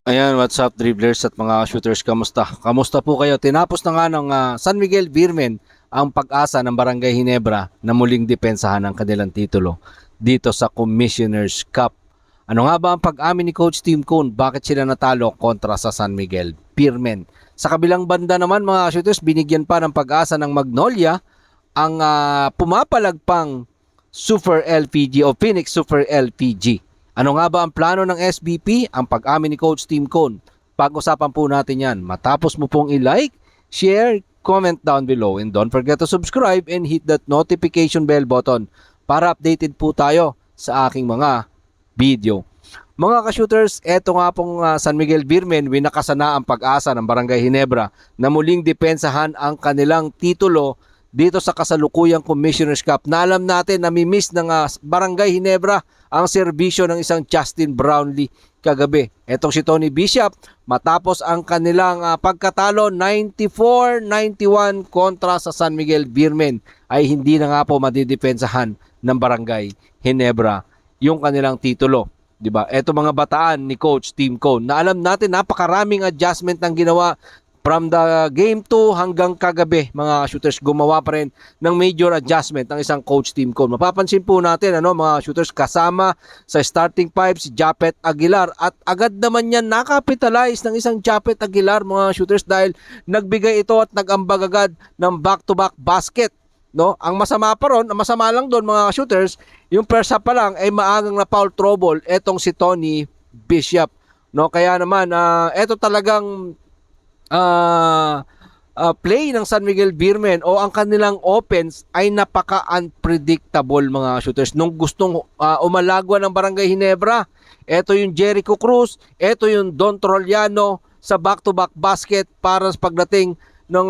Ayan, what's up dribblers at mga shooters, kamusta? Kamusta po kayo? Tinapos na nga ng San Miguel Beermen ang pag-asa ng Barangay Ginebra na muling depensahan ang kanilang titulo dito sa Commissioner's Cup. Ano nga ba ang pag-amin ni Coach Tim Cone? Bakit sila natalo kontra sa San Miguel Beermen? Sa kabilang banda naman mga shooters, binigyan pa ng pag-asa ng Magnolia ang pumapalagpang Super LPG o Phoenix Super LPG. Ano nga ba ang plano ng SBP? Ang pag-amin ni Coach Tim Cone. Pag-usapan po natin yan. Matapos mo pong i-like, share, comment down below. And don't forget to subscribe and hit that notification bell button para updated po tayo sa aking mga video. Mga ka-shooters, eto nga pong San Miguel Beermen, winakasana ang pag-asa ng Barangay Ginebra na muling depensahan ang kanilang titulo dito sa kasalukuyang Commissioner's Cup na alam natin na mimiss ng Barangay Ginebra ang serbisyo ng isang Justin Brownlee kagabi. Etong si Tony Bishop, matapos ang kanilang pagkatalo 94-91 kontra sa San Miguel Beermen, ay hindi na nga po madidepensahan ng Barangay Ginebra yung kanilang titulo. Diba? Eto mga bataan ni Coach Tim Cone na alam natin napakaraming adjustment ang ginawa from the game 2 hanggang kagabi. Mga shooters, gumawa pa rin ng major adjustment ng isang Coach Tim Cone. Mapapansin po natin mga shooters, kasama sa starting five si Japet Aguilar at agad naman yan nakapitalize ng isang Japet Aguilar mga shooters dahil nagbigay ito at nag-ambag agad ng back-to-back basket. No, ang masama pa ron, ang masama lang doon mga shooters, yung first half pa lang ay maagang na foul trouble etong si Tony Bishop. No, kaya naman eto talagang play ng San Miguel Beermen o ang kanilang offense ay napaka-unpredictable mga shooters. Nung gustong umalagwa ng Barangay Ginebra, eto yung Jericho Cruz, eto yung Don Troliano sa back-to-back basket para sa pagdating ng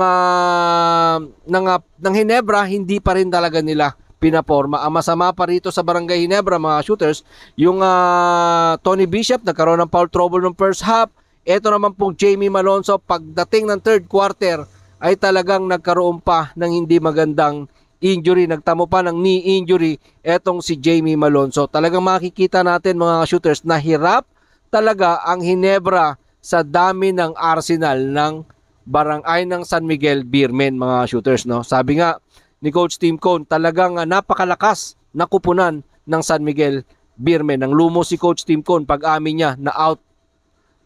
Ginebra, hindi pa rin talaga nila pinaporma. Ang masama pa rito sa Barangay Ginebra mga shooters, yung Tony Bishop nagkaroon ng foul trouble ng first half. Ito naman pong Jamie Malonzo, pagdating ng third quarter ay talagang nagkaroon pa ng hindi magandang injury. Nagtamo pa ng knee injury etong si Jamie Malonzo. Talagang makikita natin mga shooters na hirap talaga ang Ginebra sa dami ng arsenal ng barangay ng San Miguel Beermen mga shooters. No? Sabi nga ni Coach Tim Cone, talagang napakalakas na kupunan ng San Miguel Beermen. Nang lumo si Coach Tim Cone, pag-amin niya na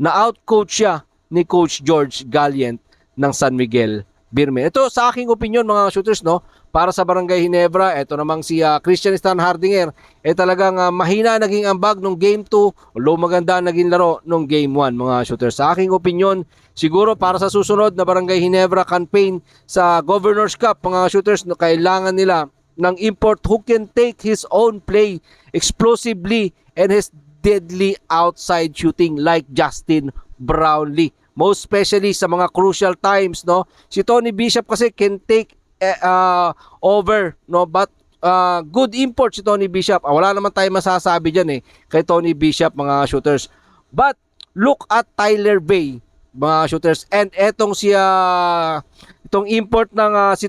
out-coach siya ni Coach George Gallant ng San Miguel Beermen. Ito sa aking opinion mga shooters, no, para sa Barangay Ginebra, ito namang si Christian Stan Hardinger, talagang mahina naging ambag nung game 2, although maganda naging laro nung game 1 mga shooters. Sa aking opinion, siguro para sa susunod na Barangay Ginebra campaign sa Governor's Cup mga shooters, no, kailangan nila ng import who can take his own play explosively and his deadly outside shooting like Justin Brownlee. Most especially sa mga crucial times, no. Si Tony Bishop kasi can take over, no, but good import si Tony Bishop. Wala naman tayong masasabi diyan kay Tony Bishop mga shooters. But look at Tyler Bay mga shooters, and etong itong import ng si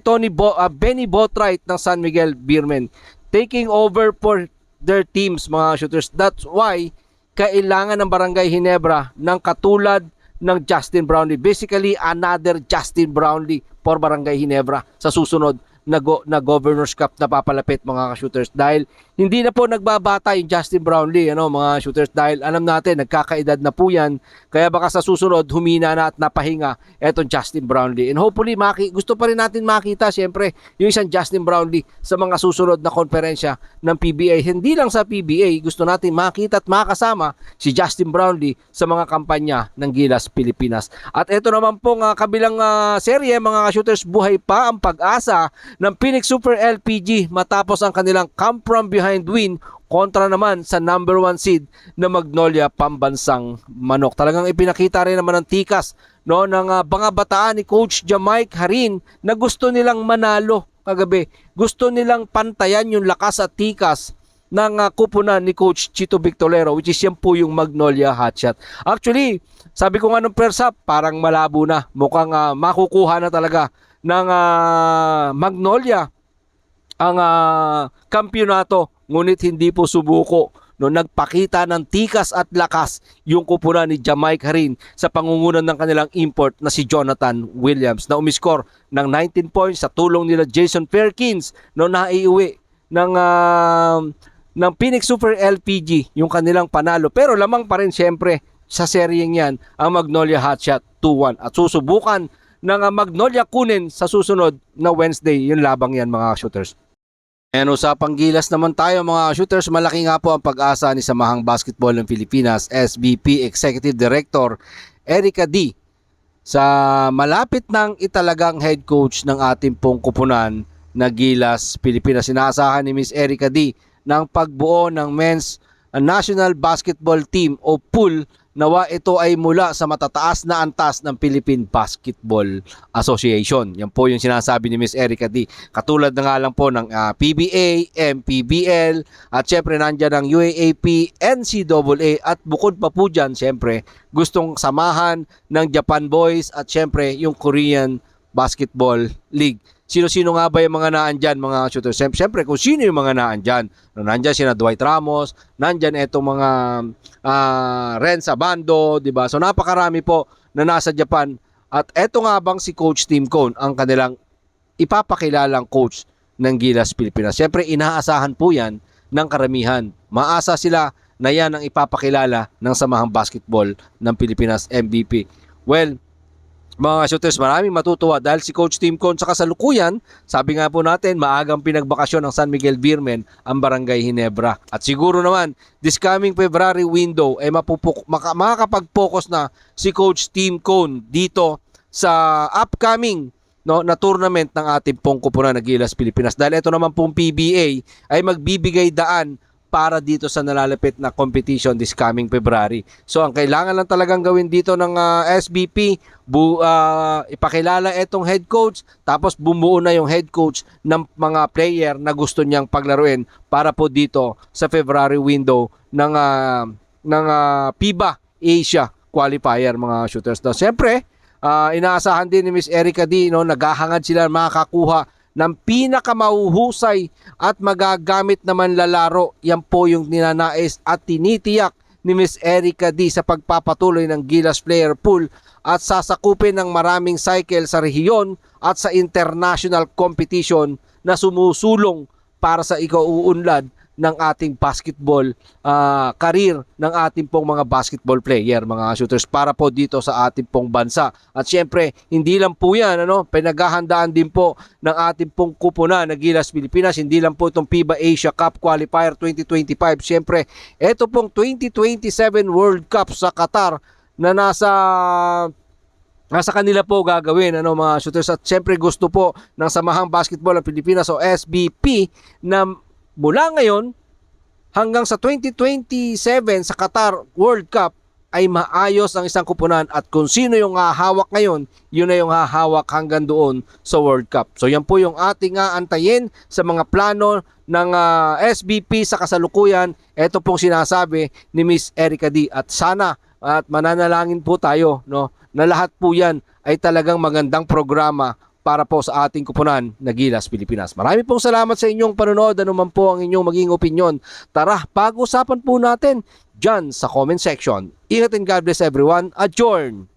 Benny Boatwright ng San Miguel Beermen taking over for their teams mga shooters. That's why kailangan ng Barangay Ginebra ng katulad ng Justin Brownlee. Basically, another Justin Brownlee for Barangay Ginebra sa susunod na Governor's Cup na papalapit mga shooters, dahil hindi na po nagbabata yung Justin Brownlee mga shooters, dahil alam natin nagkakaedad na po yan, kaya baka sa susunod humina na at napahinga etong Justin Brownlee, and hopefully gusto pa rin natin makita siyempre yung isang Justin Brownlee sa mga susunod na konferensya ng PBA. Hindi lang sa PBA, gusto natin makita at makasama si Justin Brownlee sa mga kampanya ng Gilas Pilipinas. At ito naman pong kabilang serye mga shooters, buhay pa ang pag-asa ng Phoenix Super LPG matapos ang kanilang come from behind win kontra naman sa number 1 seed na Magnolia Pambansang Manok. Talagang ipinakita rin naman ng tikas, no, ng mga bataan ni Coach Jamaic Harin na gusto nilang manalo kagabi. Gusto nilang pantayan yung lakas at tikas ng kupunan ni Coach Chito Victolero, which is yan po yung Magnolia Hotshot. Actually, sabi ko nga nung first half, parang malabo na. Mukhang makukuha na talaga ng Magnolia ang kampyonato, ngunit hindi po subuko no, nagpakita ng tikas at lakas yung kupunan ni Jamaica rin sa pangungunan ng kanilang import na si Jonathan Williams na umiskor ng 19 points sa tulong nila Jason Perkins, no, naiuwi ng Phoenix Super LPG yung kanilang panalo, pero lamang pa rin siyempre sa seryeng yan ang Magnolia Hotshot 2-1 at susubukan ng Magnolia kunin sa susunod na Wednesday yung labang yan mga shooters. And usapang gilas naman tayo mga shooters, malaki nga po ang pag-asa ni Samahang Basketball ng Pilipinas SBP Executive Director Erica D sa malapit ng italagang head coach ng ating pong kupunan na Gilas Pilipinas. Sinaasahan ni Miss Erica D ng pagbuo ng Men's National Basketball Team o pool, nawa ito ay mula sa matataas na antas ng Philippine Basketball Association. Yan po yung sinasabi ni Miss Erica D. Katulad na nga lang po ng PBA, MPBL, at syempre nandyan ang UAAP, NCAA, at bukod pa po dyan, syempre, gustong samahan ng Japan Boys at syempre yung Korean Basketball League. Sino-sino nga ba yung mga naandyan mga shooters? Siyempre kung sino yung mga naandyan. Nandyan sina Dwight Ramos, nandyan itong mga Renz Abando, diba? So napakarami po na nasa Japan. At eto nga bang si Coach Tim Cone ang kanilang ipapakilalang coach ng Gilas Pilipinas. Siyempre inaasahan po yan ng karamihan. Maasa sila na yan ang ipapakilala ng Samahang Basketball ng Pilipinas MVP. Well, mga shooters, maraming matutuwa dahil si Coach Tim Cone sa kasalukuyan, sabi nga po natin, maagang pinagbakasyon ng San Miguel Beermen ang Barangay Ginebra. At siguro naman, this coming February window, ay makakapag-focus na si Coach Tim Cone dito sa upcoming na tournament ng ating pong kupunan na Gilas Pilipinas. Dahil ito naman pong PBA ay magbibigay daan para dito sa nalalapit na competition this coming February. So ang kailangan lang talagang gawin dito ng SBP, ipakilala itong head coach, tapos bumuo na yung head coach ng mga player na gusto niyang paglaruin para po dito sa February window ng FIBA Asia qualifier mga shooters. No, siyempre, inaasahan din ni Miss Erica D, naghahangad sila makakakuha ng pinakamahuhusay at magagamit naman lalaro. Yan po yung ninanais at tinitiyak ni Miss Erica D sa pagpapatuloy ng Gilas Player Pool at sasakupin ng maraming cycle sa rehiyon at sa international competition na sumusulong para sa ikauunlad ng ating basketball career ng ating pong mga basketball player, mga shooters, para po dito sa ating pong bansa. At syempre, hindi lang po yan, pinaghahandaan din po ng ating pong kupunan na Gilas Pilipinas, hindi lang po itong FIBA Asia Cup Qualifier 2025. Syempre, ito pong 2027 World Cup sa Qatar na nasa kanila po gagawin mga shooters. At syempre gusto po ng Samahang Basketball ng Pilipinas o SBP na mula ngayon hanggang sa 2027 sa Qatar World Cup ay maayos ang isang kupunan at kung sino yung hahawak ngayon, yun na yung hahawak hanggang doon sa World Cup. So yan po yung ating antayin sa mga plano ng SBP sa kasalukuyan. Ito pong sinasabi ni Miss Erica D. At sana at mananalangin po tayo na lahat po yan ay talagang magandang programa para po sa ating kupunan na Gilas Pilipinas. Marami pong salamat sa inyong panonood. Ano man po ang inyong maging opinyon. Tara, pag-usapan po natin dyan sa comment section. Ingat and God bless everyone. Adjourn!